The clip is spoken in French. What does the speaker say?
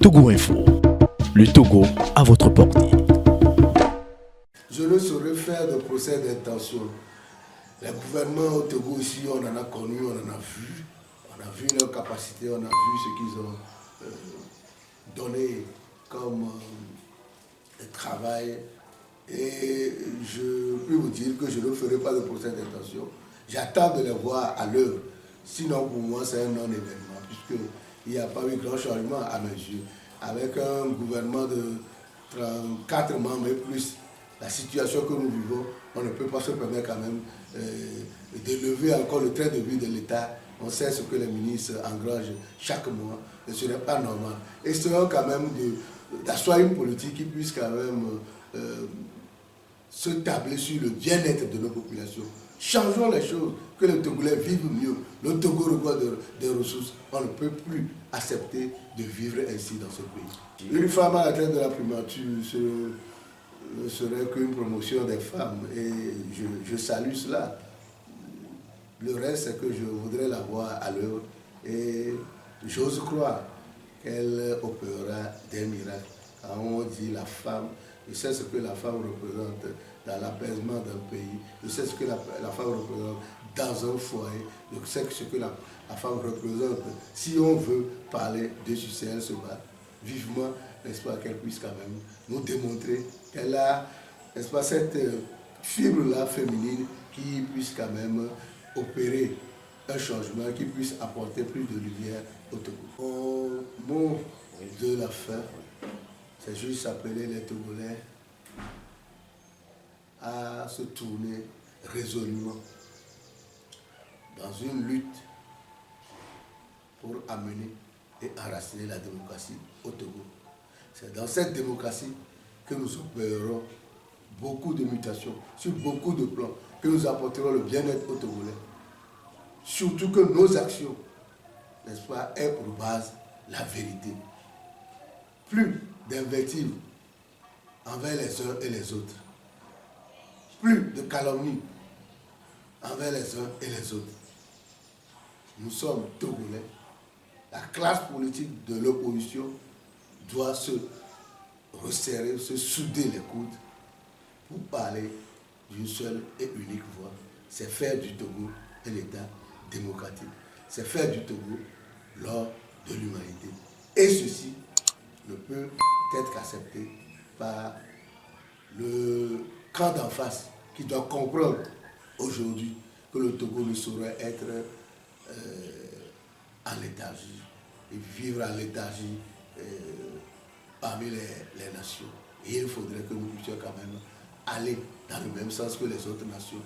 Togo Info, le Togo à votre portée. Je ne saurais faire de procès d'intention. Les gouvernements au Togo aussi, on en a connu, on en a vu. On a vu leur capacité, on a vu ce qu'ils ont donné comme travail. Et je peux vous dire que je ne ferai pas de procès d'intention. J'attends de les voir à l'œuvre. Sinon, pour moi, c'est un non-événement, puisqu'il n'y a pas eu grand changement à mes yeux. Avec un gouvernement de 34 membres et plus, la situation que nous vivons, on ne peut pas se permettre quand même d'élever encore le train de vie de l'État. On sait ce que les ministres engrangent chaque mois, et ce n'est pas normal. Et c'est quand même d'asseoir une politique qui puisse quand même se tabler sur le bien-être de nos populations. Changeons les choses, que les Togolais vivent mieux. Le Togo reçoit des ressources. On ne peut plus accepter de vivre ainsi dans ce pays. Une femme à la tête de la primature ne serait qu'une promotion des femmes et je salue cela. Le reste, c'est que je voudrais la voir à l'œuvre et j'ose croire qu'elle opérera des miracles. Quand on dit la femme, je sais ce que la femme représente dans l'apaisement d'un pays, je sais ce que la femme représente dans un foyer, je sais ce que la femme représente. Si on veut parler de succès, elle se bat vivement, n'est-ce pas, qu'elle puisse quand même nous démontrer qu'elle a, n'est-ce pas, cette fibre-là féminine qui puisse quand même opérer un changement, qui puisse apporter plus de lumière au Togo. Au mot de la fin, c'est juste appeler les Togolais à se tourner résolument dans une lutte pour amener et enraciner la démocratie au Togo. C'est dans cette démocratie que nous opérerons beaucoup de mutations, sur beaucoup de plans, que nous apporterons le bien-être aux Togolais. Surtout que nos actions, n'est-ce pas, aient pour base la vérité. Plus d'invectives envers les uns et les autres. Plus de calomnies envers les uns et les autres. Nous sommes Togolais. La classe politique de l'opposition doit se resserrer, se souder les coudes pour parler d'une seule et unique voix. C'est faire du Togo un État démocratique. C'est faire du Togo l'or de l'humanité. Et ceci ne peut être qu'accepté par le camp d'en face qui doit comprendre aujourd'hui que le Togo ne saurait être en léthargie et vivre en léthargie parmi les nations. Et il faudrait que nous puissions quand même aller dans le même sens que les autres nations.